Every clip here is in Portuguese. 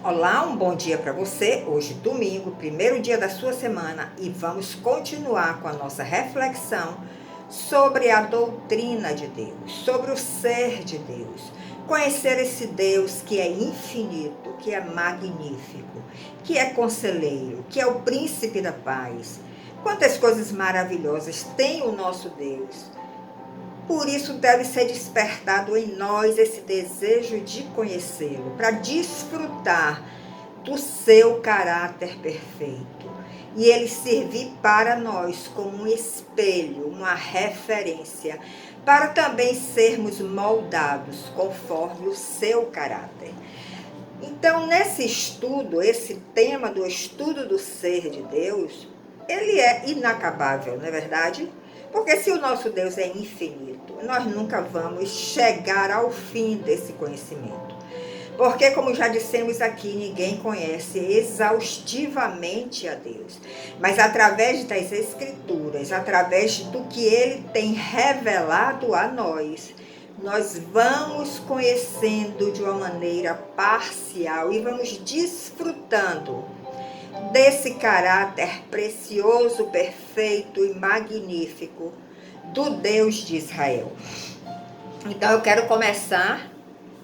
Olá, um bom dia para você. Hoje, domingo, primeiro dia da sua semana, e vamos continuar com a nossa reflexão sobre a doutrina de Deus, sobre o ser de Deus. Conhecer esse Deus que é infinito, que é magnífico, que é conselheiro, que é o príncipe da paz. Quantas coisas maravilhosas tem o nosso Deus! Por isso deve ser despertado em nós esse desejo de conhecê-lo, para desfrutar do seu caráter perfeito. E ele servir para nós como um espelho, uma referência, para também sermos moldados conforme o seu caráter. Então, nesse estudo, esse tema do estudo do ser de Deus, ele é inacabável, não é verdade? Porque se o nosso Deus é infinito, nós nunca vamos chegar ao fim desse conhecimento. Porque, como já dissemos aqui, ninguém conhece exaustivamente a Deus. Mas através das Escrituras, através do que Ele tem revelado a nós, nós vamos conhecendo de uma maneira parcial e vamos desfrutando desse caráter precioso, perfeito e magnífico do Deus de Israel. Então eu quero começar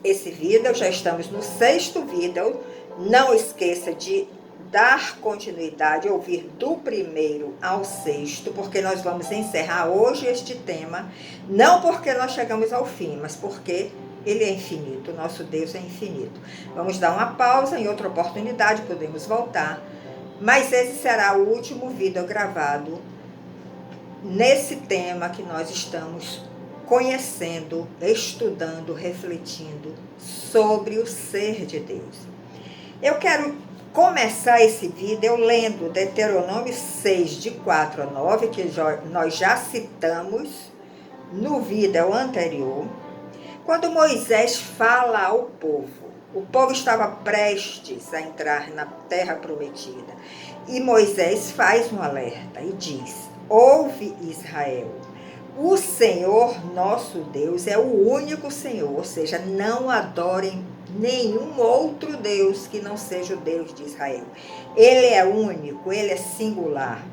esse vídeo, já estamos no 6º vídeo. Não esqueça de dar continuidade, ouvir do 1º ao 6º, porque nós vamos encerrar hoje este tema, não porque nós chegamos ao fim, mas porque ele é infinito, nosso Deus é infinito. Vamos dar uma pausa, em outra oportunidade podemos voltar, mas esse será o último vídeo gravado nesse tema que nós estamos conhecendo, estudando, refletindo sobre o ser de Deus. Eu quero começar esse vídeo lendo Deuteronômio 6, de 4 a 9, que nós já citamos no vídeo anterior, quando Moisés fala ao povo. O povo estava prestes a entrar na terra prometida. E Moisés faz um alerta e diz: ouve, Israel, o Senhor nosso Deus é o único Senhor, ou seja, não adorem nenhum outro Deus que não seja o Deus de Israel. Ele é único, ele é singular.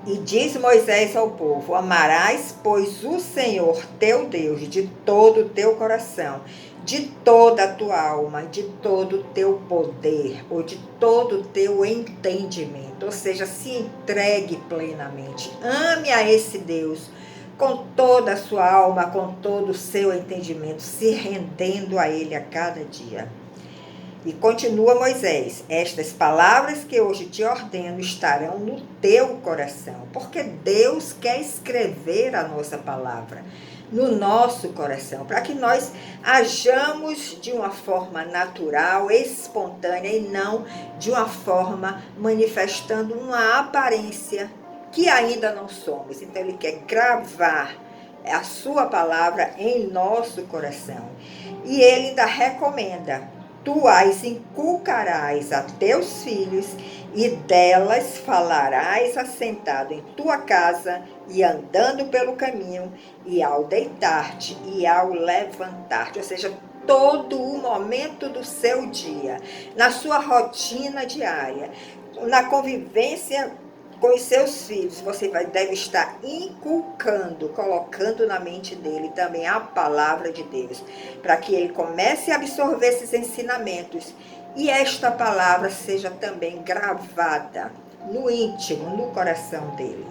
E diz Moisés ao povo: amarás, pois, o Senhor teu Deus de todo o teu coração, de toda a tua alma, de todo o teu poder, ou de todo o teu entendimento. Ou seja, se entregue plenamente. Ame a esse Deus com toda a sua alma, com todo o seu entendimento, se rendendo a Ele a cada dia. E continua Moisés: estas palavras que hoje te ordeno estarão no teu coração, porque Deus quer escrever a nossa palavra no nosso coração, para que nós hajamos de uma forma natural, espontânea, e não de uma forma manifestando uma aparência que ainda não somos. Então ele quer gravar a sua palavra em nosso coração. E ele ainda recomenda: tu as inculcarás a teus filhos, e delas falarás assentado em tua casa, e andando pelo caminho, e ao deitar-te, e ao levantar-te. Ou seja, todo o momento do seu dia, na sua rotina diária, na convivência com os seus filhos, você deve estar inculcando, colocando na mente dele também a palavra de Deus, para que ele comece a absorver esses ensinamentos e esta palavra seja também gravada no íntimo, no coração dele.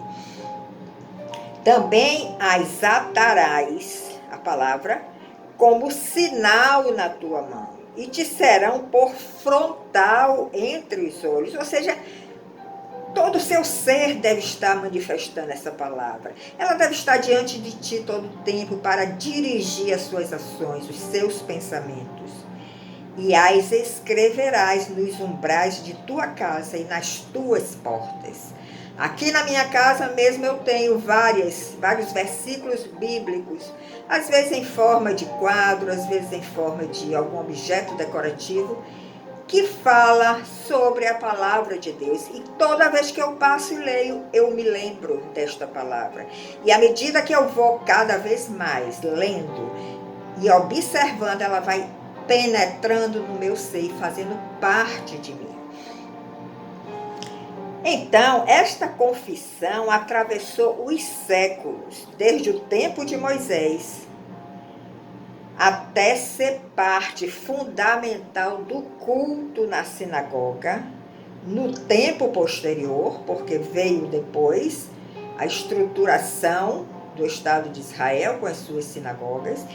Também as atarás, a palavra, como sinal na tua mão, e te serão por frontal entre os olhos. Ou seja, todo o seu ser deve estar manifestando essa palavra. Ela deve estar diante de ti todo o tempo para dirigir as suas ações, os seus pensamentos. E as escreverás nos umbrais de tua casa e nas tuas portas. Aqui na minha casa mesmo eu tenho vários versículos bíblicos, às vezes em forma de quadro, às vezes em forma de algum objeto decorativo, que fala sobre a palavra de Deus. E toda vez que eu passo e leio, eu me lembro desta palavra. E à medida que eu vou cada vez mais lendo e observando, ela vai penetrando no meu ser e fazendo parte de mim. Então, esta confissão atravessou os séculos, desde o tempo de Moisés, até ser parte fundamental do culto na sinagoga, no tempo posterior, porque veio depois a estruturação do Estado de Israel com as suas sinagogas,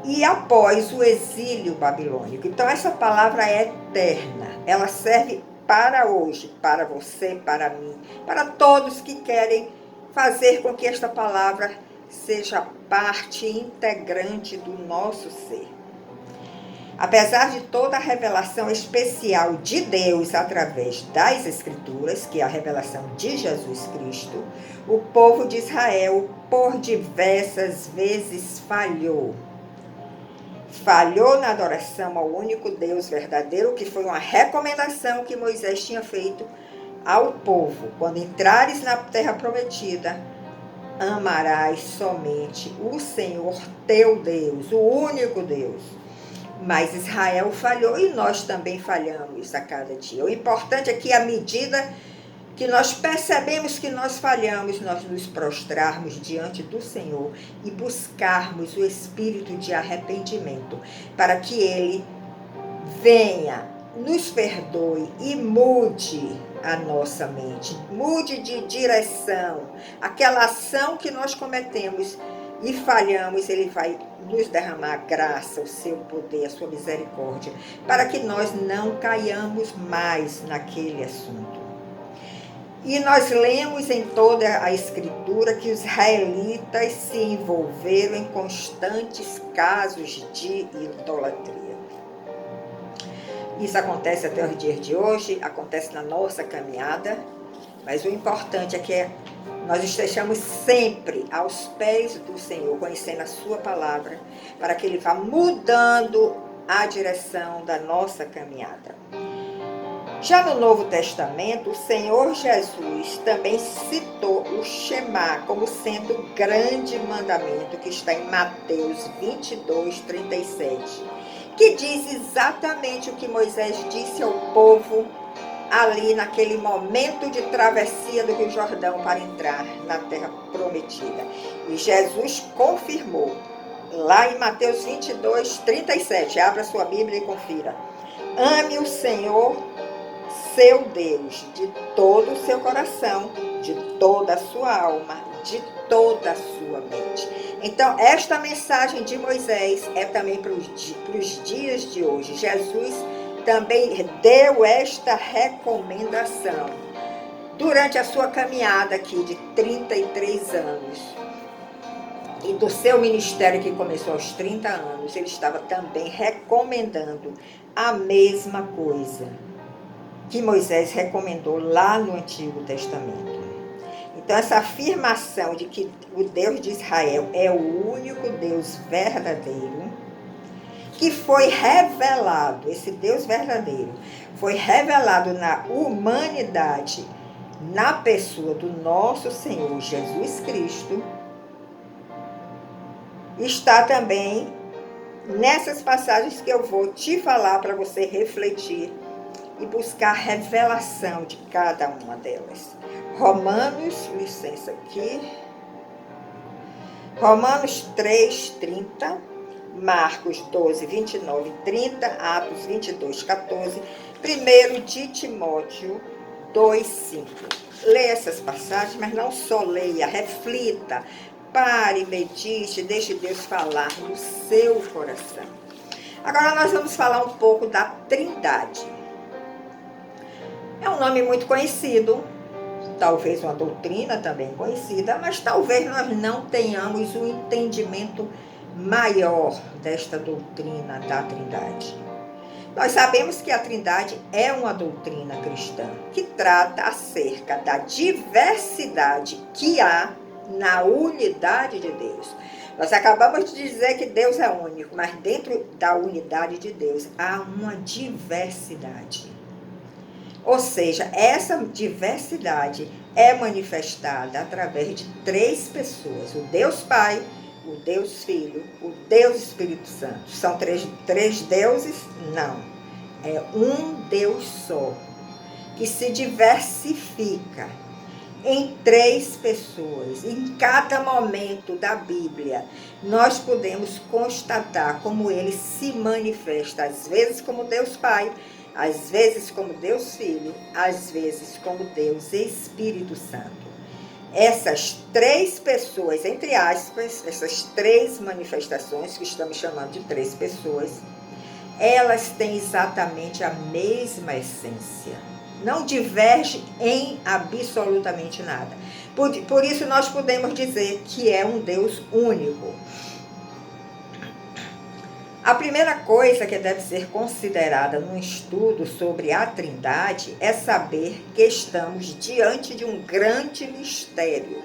e após o exílio babilônico. Então, essa palavra é eterna, ela serve para hoje, para você, para mim, para todos que querem fazer com que esta palavra seja parte integrante do nosso ser. Apesar de toda a revelação especial de Deus através das Escrituras, que é a revelação de Jesus Cristo, o povo de Israel, por diversas vezes, falhou. Falhou na adoração ao único Deus verdadeiro, que foi uma recomendação que Moisés tinha feito ao povo. Quando entrares na terra prometida, amarás somente o Senhor teu Deus, o único Deus. Mas Israel falhou e nós também falhamos a cada dia. O importante é que, à medida que nós percebemos que nós falhamos, nós nos prostrarmos diante do Senhor e buscarmos o espírito de arrependimento, para que Ele venha, nos perdoe e mude a nossa mente, mude de direção. Aquela ação que nós cometemos e falhamos, Ele vai nos derramar a graça, o seu poder, a sua misericórdia, para que nós não caiamos mais naquele assunto. E nós lemos em toda a Escritura que os israelitas se envolveram em constantes casos de idolatria. Isso acontece até os dias de hoje, acontece na nossa caminhada, mas o importante é que nós estejamos sempre aos pés do Senhor, conhecendo a sua palavra, para que Ele vá mudando a direção da nossa caminhada. Já no Novo Testamento, o Senhor Jesus também citou o Shema como sendo o grande mandamento, que está em Mateus 22, 37, que diz exatamente o que Moisés disse ao povo ali naquele momento de travessia do Rio Jordão para entrar na terra prometida. E Jesus confirmou, lá em Mateus 22, 37, abra sua Bíblia e confira. Ame o Senhor, seu Deus, de todo o seu coração, de toda a sua alma, de toda a sua mente. Então, esta mensagem de Moisés é também para os dias de hoje. Jesus também deu esta recomendação durante a sua caminhada aqui de 33 anos. E do seu ministério, que começou aos 30 anos, ele estava também recomendando a mesma coisa que Moisés recomendou lá no Antigo Testamento. Então, essa afirmação de que o Deus de Israel é o único Deus verdadeiro, que foi revelado, esse Deus verdadeiro, foi revelado na humanidade, na pessoa do nosso Senhor Jesus Cristo, está também nessas passagens que eu vou te falar para você refletir e buscar a revelação de cada uma delas. Romanos, licença aqui, Romanos 3, 30, Marcos 12, 29 e 30, Atos 22, 14, 1 de Timóteo 2, 5. Leia essas passagens, mas não só leia, reflita, pare, medite, deixe Deus falar no seu coração. Agora nós vamos falar um pouco da Trindade. É um nome muito conhecido, talvez uma doutrina também conhecida, mas talvez nós não tenhamos um entendimento maior desta doutrina da Trindade. Nós sabemos que a Trindade é uma doutrina cristã que trata acerca da diversidade que há na unidade de Deus. Nós acabamos de dizer que Deus é único, mas dentro da unidade de Deus há uma diversidade. Ou seja, essa diversidade é manifestada através de três pessoas: o Deus Pai, o Deus Filho, o Deus Espírito Santo. São três deuses? Não. É um Deus só, que se diversifica em três pessoas. Em cada momento da Bíblia, nós podemos constatar como ele se manifesta, às vezes como Deus Pai, às vezes como Deus Filho, às vezes como Deus Espírito Santo. Essas três pessoas, entre aspas, essas três manifestações, que estamos chamando de três pessoas, elas têm exatamente a mesma essência. Não diverge em absolutamente nada. Por isso nós podemos dizer que é um Deus único. A primeira coisa que deve ser considerada num estudo sobre a Trindade é saber que estamos diante de um grande mistério.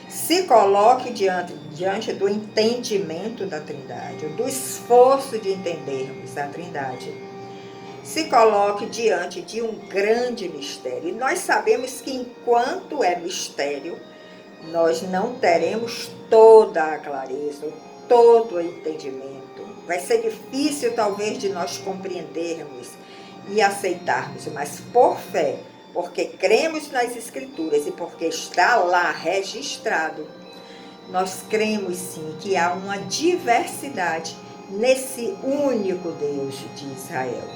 Se coloque diante do entendimento da Trindade, do esforço de entendermos a Trindade. Se coloque diante de um grande mistério. E nós sabemos que enquanto é mistério, nós não teremos toda a clareza, todo o entendimento. Vai ser difícil, talvez, de nós compreendermos e aceitarmos, mas por fé, porque cremos nas Escrituras e porque está lá registrado, nós cremos sim que há uma diversidade nesse único Deus de Israel.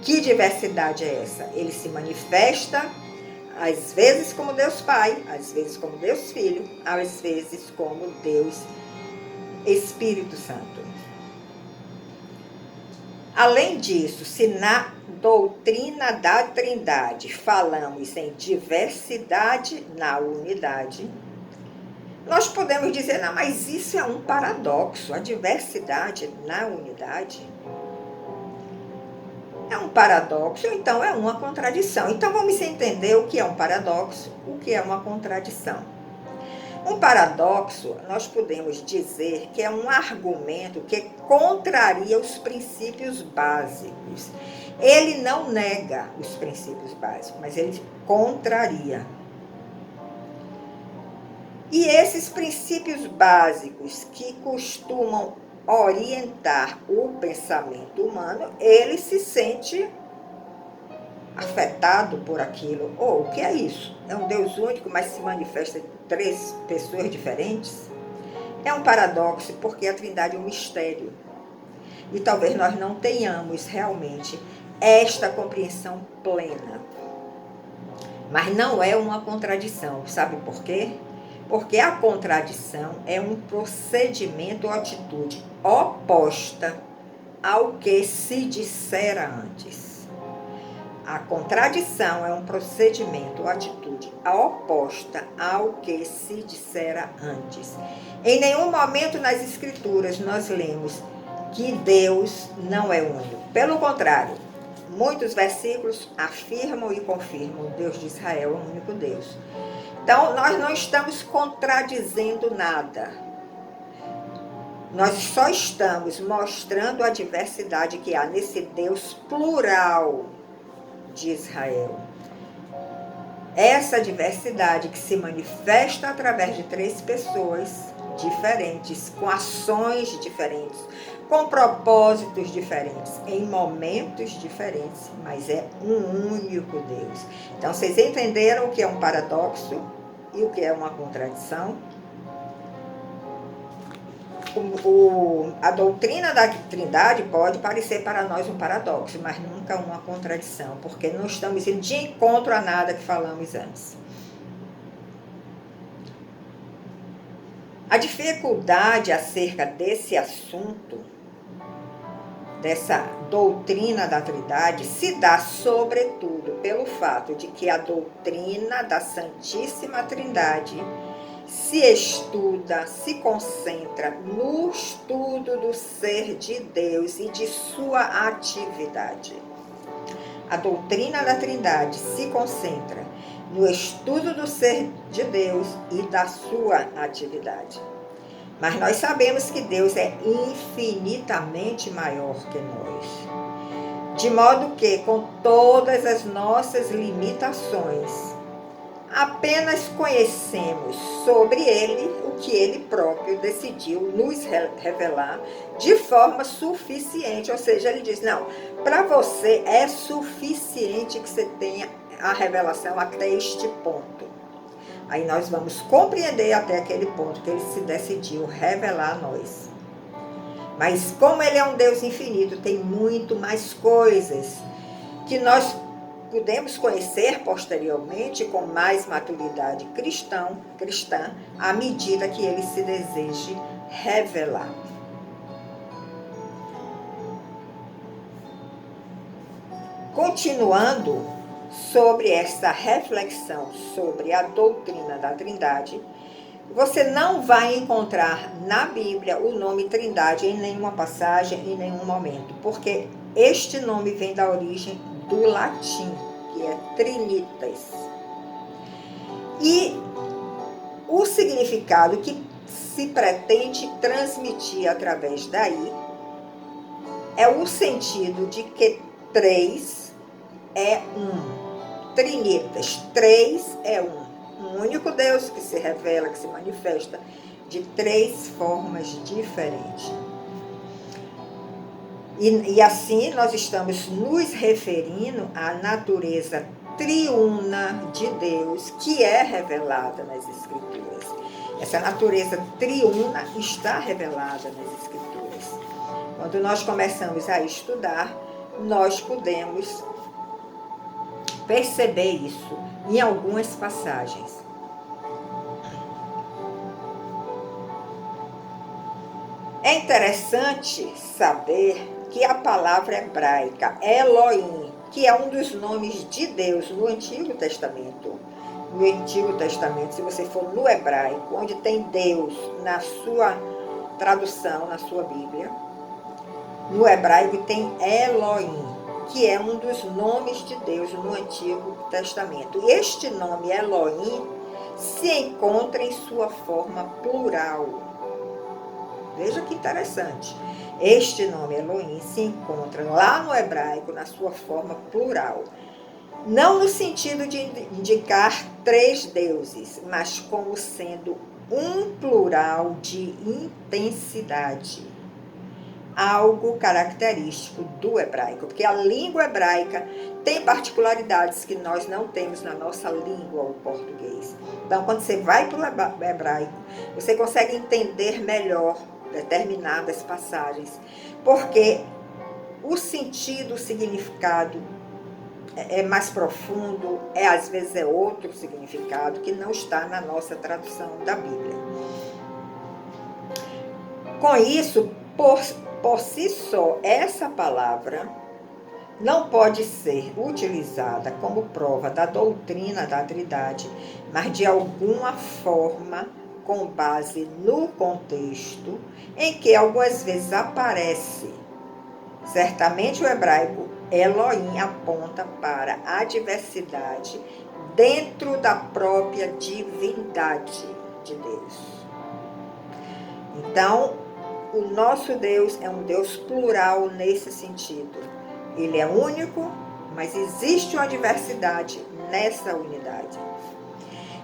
Que diversidade é essa? Ele se manifesta, às vezes como Deus Pai, às vezes como Deus Filho, às vezes como Deus Espírito Santo. Além disso, se na doutrina da Trindade falamos em diversidade na unidade, nós podemos dizer, não, mas isso é um paradoxo, a diversidade na unidade é um paradoxo, então é uma contradição. Então vamos entender o que é um paradoxo, o que é uma contradição. Um paradoxo, nós podemos dizer que é um argumento que contraria os princípios básicos. Ele não nega os princípios básicos, mas ele contraria. E esses princípios básicos que costumam orientar o pensamento humano, ele se sente afetado por aquilo. Ou o que é isso? É um Deus único, mas se manifesta em três pessoas diferentes? É um paradoxo, porque a Trindade é um mistério. E talvez nós não tenhamos realmente esta compreensão plena. Mas não é uma contradição. Sabe por quê? Porque a contradição é um procedimento ou atitude oposta ao que se dissera antes. A contradição é um procedimento ou atitude oposta ao que se dissera antes. Em nenhum momento nas Escrituras nós lemos que Deus não é único. Pelo contrário, muitos versículos afirmam e confirmam que Deus de Israel é o único Deus. Então, nós não estamos contradizendo nada. Nós só estamos mostrando a diversidade que há nesse Deus plural de Israel. Essa diversidade que se manifesta através de três pessoas diferentes, com ações diferentes, com propósitos diferentes, em momentos diferentes, mas é um único Deus. Então, vocês entenderam o que é um paradoxo e o que é uma contradição? A doutrina da Trindade pode parecer para nós um paradoxo, mas nunca uma contradição, porque não estamos indo de encontro a nada que falamos antes. A dificuldade acerca desse assunto, dessa doutrina da Trindade, se dá sobretudo pelo fato de que a doutrina da Santíssima Trindade se estuda, se concentra no estudo do ser de Deus e de sua atividade. A doutrina da Trindade se concentra no estudo do ser de Deus e da sua atividade. Mas nós sabemos que Deus é infinitamente maior que nós. De modo que, com todas as nossas limitações, Apenas conhecemos sobre ele o que ele próprio decidiu nos revelar de forma suficiente. Ou seja, ele diz, não, para você é suficiente que você tenha a revelação até este ponto. Aí nós vamos compreender até aquele ponto que ele se decidiu revelar a nós. Mas como ele é um Deus infinito, tem muito mais coisas que nós podemos conhecer posteriormente com mais maturidade cristã, à medida que ele se deseje revelar. Continuando sobre esta reflexão sobre a doutrina da Trindade, você não vai encontrar na Bíblia o nome Trindade em nenhuma passagem, em nenhum momento, porque este nome vem da origem do latim, que é Trinitas. E o significado que se pretende transmitir através daí é o sentido de que três é um. Trinitas, três é um. Um único Deus que se revela, que se manifesta de três formas diferentes. E assim nós estamos nos referindo à natureza triuna de Deus, que é revelada nas Escrituras. Essa natureza triuna está revelada nas Escrituras. Quando nós começamos a estudar, nós podemos perceber isso em algumas passagens. É interessante saber que a palavra hebraica Elohim, que é um dos nomes de Deus no Antigo Testamento, se você for no hebraico, onde tem Deus na sua tradução, na sua Bíblia, no hebraico tem Elohim, que é um dos nomes de Deus no Antigo Testamento. E este nome Elohim se encontra em sua forma plural. Veja que interessante. Este nome Elohim se encontra lá no hebraico na sua forma plural. Não no sentido de indicar três deuses, mas como sendo um plural de intensidade. Algo característico do hebraico, porque a língua hebraica tem particularidades que nós não temos na nossa língua, o português. Então, quando você vai para o hebraico, você consegue entender melhor determinadas passagens, porque o sentido, o significado é mais profundo, às vezes é outro significado que não está na nossa tradução da Bíblia. Com isso, por si só, essa palavra não pode ser utilizada como prova da doutrina da Trindade, mas de alguma forma com base no contexto em que algumas vezes aparece. Certamente o hebraico Elohim aponta para a diversidade dentro da própria divindade de Deus. Então, o nosso Deus é um Deus plural nesse sentido. Ele é único, mas existe uma diversidade nessa unidade.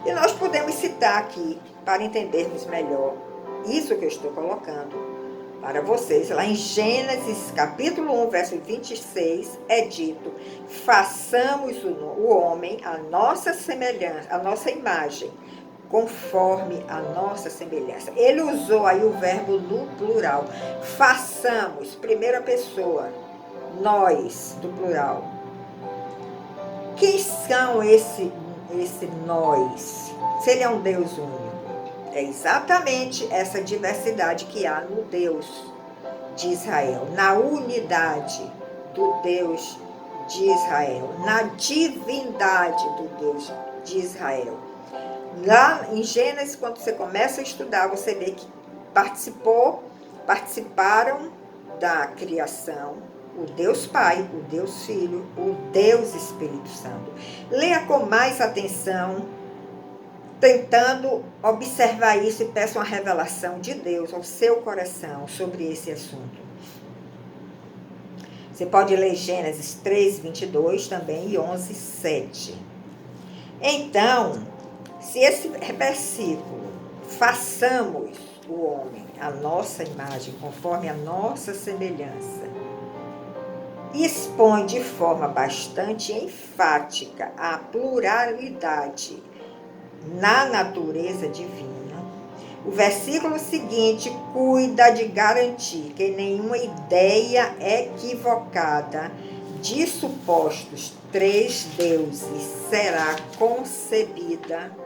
E nós podemos citar aqui, para entendermos melhor isso que eu estou colocando para vocês, lá em Gênesis capítulo 1, verso 26, é dito: façamos o homem a nossa semelhança, a nossa imagem, conforme a nossa semelhança. Ele usou aí o verbo no plural. Façamos, primeira pessoa, nós, do plural. Quem são esse nós? Se ele é um Deus único, é exatamente essa diversidade que há no Deus de Israel, na unidade do Deus de Israel, na divindade do Deus de Israel. Lá em Gênesis, quando você começa a estudar, você vê que participaram da criação o Deus Pai, o Deus Filho, o Deus Espírito Santo. Leia com mais atenção, tentando observar isso, e peça uma revelação de Deus ao seu coração sobre esse assunto. Você pode ler Gênesis 3, 22 também e 11, 7. Então, Se esse versículo, façamos o homem a nossa imagem, conforme a nossa semelhança, expõe de forma bastante enfática a pluralidade na natureza divina, o versículo seguinte cuida de garantir que nenhuma ideia equivocada de supostos três deuses será concebida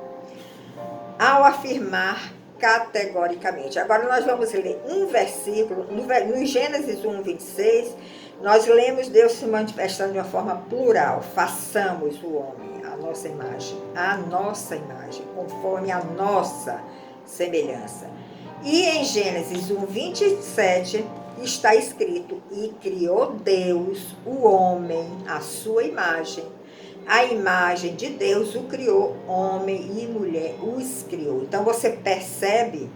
ao afirmar categoricamente. Agora nós vamos ler um versículo, no Gênesis 1, 26, nós lemos Deus se manifestando de uma forma plural. Façamos o homem a nossa imagem, conforme a nossa semelhança. E em Gênesis 1, 27, está escrito: e criou Deus o homem à sua imagem. A imagem de Deus o criou, homem e mulher os criou. Então você percebe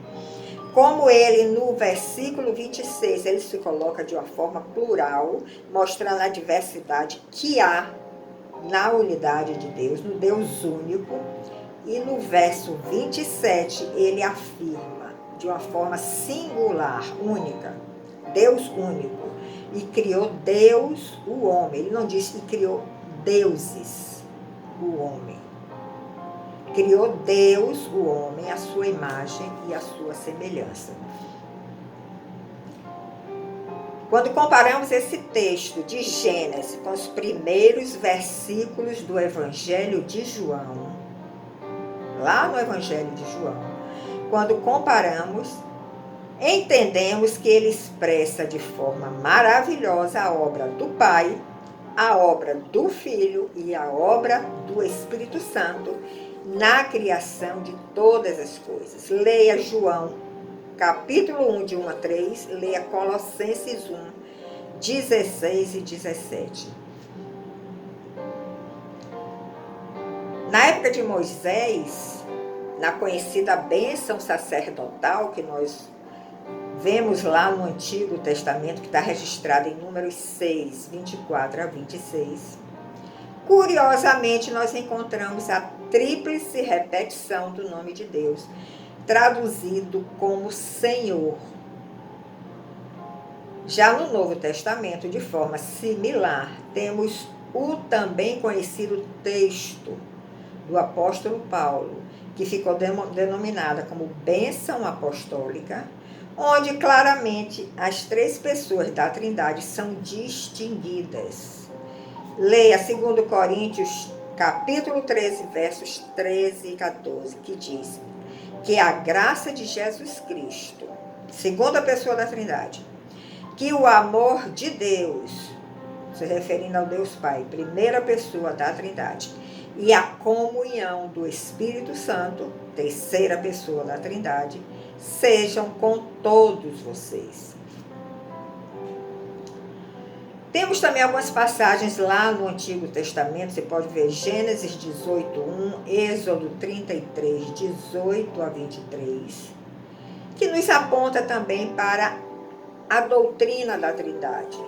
como ele, no versículo 26, ele se coloca de uma forma plural, mostrando a diversidade que há na unidade de Deus, no Deus único. E no verso 27, ele afirma de uma forma singular, única, Deus único. E criou Deus o homem. Ele não disse que criou deuses o homem. Criou Deus o homem, a sua imagem e a sua semelhança. Quando comparamos esse texto de Gênesis com os primeiros versículos do Evangelho de João, lá no Evangelho de João, quando comparamos, entendemos que ele expressa de forma maravilhosa a obra do Pai, a obra do Filho e a obra do Espírito Santo na criação de todas as coisas. Leia João, capítulo 1, de 1 a 3, leia Colossenses 1, 16 e 17. Na época de Moisés, na conhecida bênção sacerdotal que nós vemos lá no Antigo Testamento, que está registrado em Números 6, 24 a 26, curiosamente nós encontramos a tríplice repetição do nome de Deus, traduzido como Senhor. Já no Novo Testamento, de forma similar, temos o também conhecido texto do apóstolo Paulo, que ficou denominada como bênção apostólica, onde claramente as três pessoas da Trindade são distinguidas. Leia 2 Coríntios, capítulo 13, versos 13 e 14, que diz que a graça de Jesus Cristo, segunda pessoa da Trindade, que o amor de Deus, se referindo ao Deus Pai, primeira pessoa da Trindade, e a comunhão do Espírito Santo, terceira pessoa da Trindade, sejam com todos vocês. Temos também algumas passagens lá no Antigo Testamento, você pode ver Gênesis 18:1, Êxodo 33, 18 a 23, que nos aponta também para a doutrina da Trindade.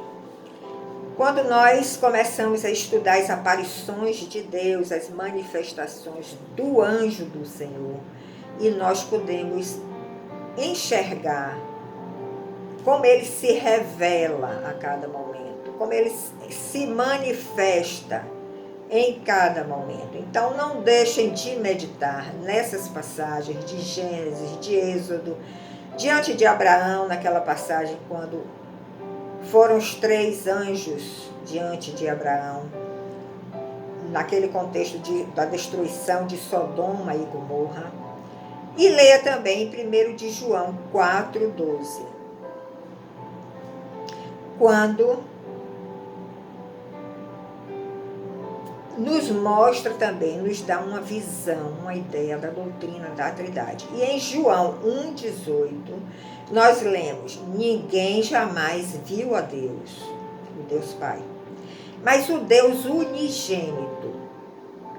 Quando nós começamos a estudar as aparições de Deus, as manifestações do anjo do Senhor, e nós podemos enxergar como ele se revela a cada momento, como ele se manifesta em cada momento. Então não deixem de meditar nessas passagens de Gênesis, de Êxodo, diante de Abraão, naquela passagem quando foram os três anjos diante de Abraão, naquele contexto da destruição de Sodoma e Gomorra. E leia também 1 de João 4:12, quando nos mostra também, nos dá uma visão, uma ideia da doutrina da Trindade. E em João 1:18, nós lemos: ninguém jamais viu a Deus, o Deus Pai, mas o Deus unigênito.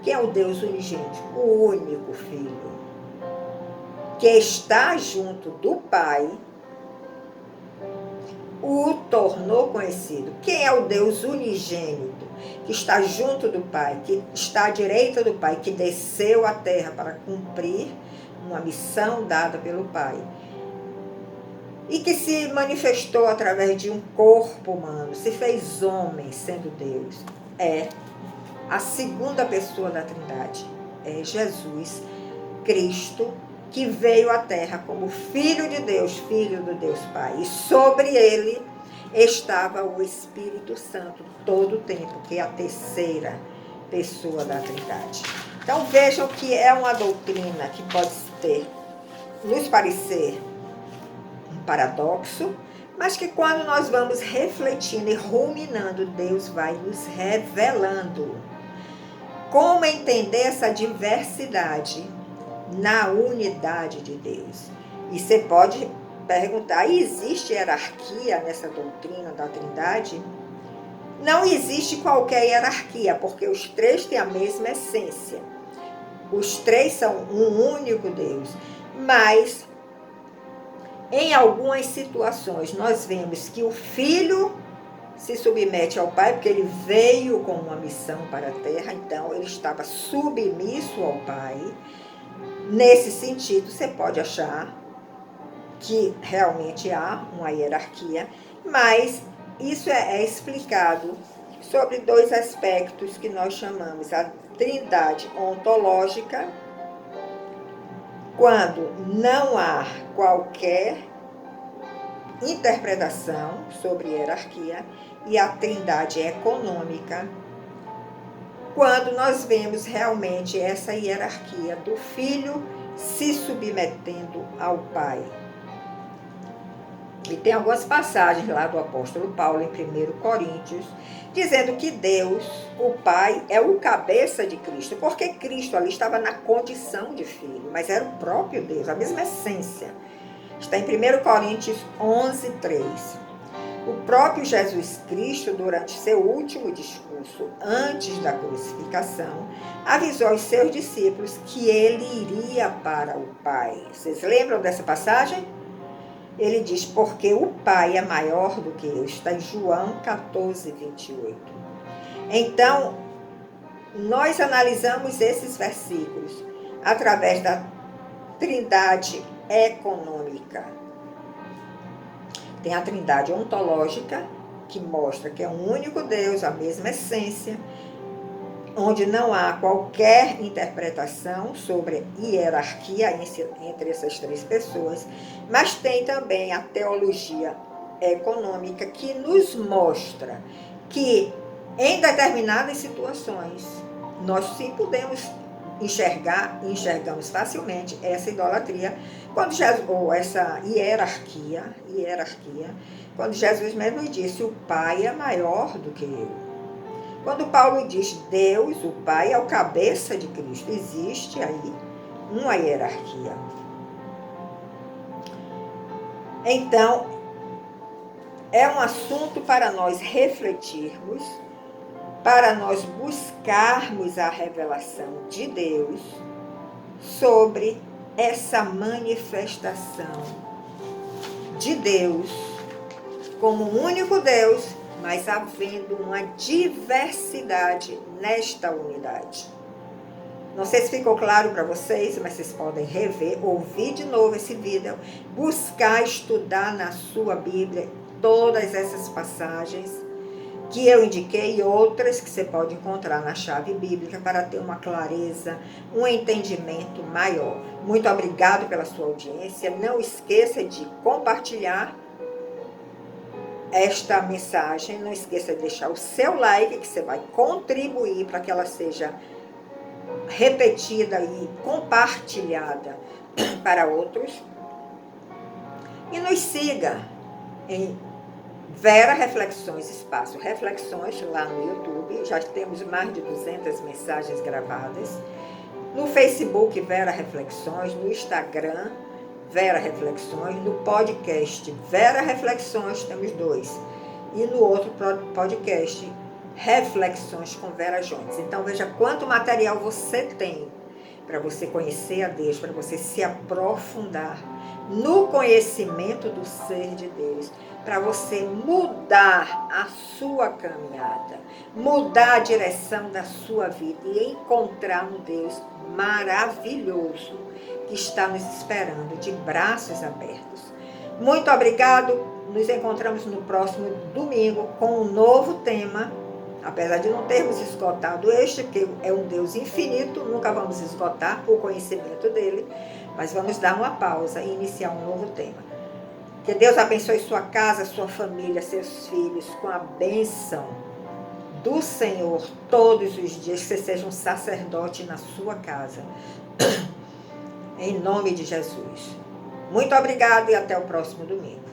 Quem é o Deus unigênito? O único Filho, que está junto do Pai, o tornou conhecido. Quem é o Deus unigênito, que está junto do Pai, que está à direita do Pai, que desceu à terra para cumprir uma missão dada pelo Pai, e que se manifestou através de um corpo humano, se fez homem sendo Deus, é a segunda pessoa da Trindade, é Jesus Cristo, que veio à terra como Filho de Deus, Filho do Deus Pai. E sobre ele estava o Espírito Santo todo o tempo, que é a terceira pessoa da Trindade. Então vejam que é uma doutrina que pode nos parecer um paradoxo, mas que quando nós vamos refletindo e ruminando, Deus vai nos revelando como entender essa diversidade na unidade de Deus. E você pode perguntar, existe hierarquia nessa doutrina da Trindade? Não existe qualquer hierarquia, porque os três têm a mesma essência. Os três são um único Deus. Mas, em algumas situações, nós vemos que o Filho se submete ao Pai, porque ele veio com uma missão para a terra, então ele estava submisso ao Pai. Nesse sentido, você pode achar que realmente há uma hierarquia, mas isso é explicado sobre dois aspectos que nós chamamos a trindade ontológica, quando não há qualquer interpretação sobre hierarquia, e a trindade econômica, quando nós vemos realmente essa hierarquia do Filho se submetendo ao Pai. E tem algumas passagens lá do apóstolo Paulo em 1 Coríntios, dizendo que Deus, o Pai, é o cabeça de Cristo, porque Cristo ali estava na condição de filho, mas era o próprio Deus, a mesma essência. Está em 1 Coríntios 11, 3. O próprio Jesus Cristo, durante seu último discurso, antes da crucificação, avisou aos seus discípulos que ele iria para o Pai. Vocês lembram dessa passagem? Ele diz, porque o Pai é maior do que eu. Está em João 14, 28. Então, nós analisamos esses versículos através da trindade econômica. Tem a trindade ontológica, que mostra que é um único Deus, a mesma essência, onde não há qualquer interpretação sobre hierarquia entre essas três pessoas, mas tem também a teologia econômica, que nos mostra que em determinadas situações nós sim podemos enxergamos facilmente essa idolatria, ou essa hierarquia, quando Jesus mesmo disse, o Pai é maior do que eu. Quando Paulo diz Deus, o Pai é o cabeça de Cristo, existe aí uma hierarquia. Então, é um assunto para nós refletirmos, para nós buscarmos a revelação de Deus sobre essa manifestação de Deus como um único Deus, mas havendo uma diversidade nesta unidade. Não sei se ficou claro para vocês, mas vocês podem rever, ouvir de novo esse vídeo, buscar estudar na sua Bíblia todas essas passagens que eu indiquei e outras que você pode encontrar na chave bíblica para ter uma clareza, um entendimento maior. Muito obrigado pela sua audiência. Não esqueça de compartilhar esta mensagem. Não esqueça de deixar o seu like, que você vai contribuir para que ela seja repetida e compartilhada para outros. E nos siga em Vera Reflexões, espaço Reflexões, lá no YouTube. Já temos mais de 200 mensagens gravadas. No Facebook, Vera Reflexões. No Instagram, Vera Reflexões. No podcast, Vera Reflexões, temos 2. E no outro podcast, Reflexões com Vera Jones. Então, veja quanto material você tem para você conhecer a Deus, para você se aprofundar no conhecimento do ser de Deus, para você mudar a sua caminhada, mudar a direção da sua vida e encontrar um Deus maravilhoso que está nos esperando de braços abertos. Muito obrigado, nos encontramos no próximo domingo com um novo tema, apesar de não termos esgotado este, porque é um Deus infinito, nunca vamos esgotar o conhecimento dele, mas vamos dar uma pausa e iniciar um novo tema. Que Deus abençoe sua casa, sua família, seus filhos, com a bênção do Senhor todos os dias, que você seja um sacerdote na sua casa. Em nome de Jesus. Muito obrigada e até o próximo domingo.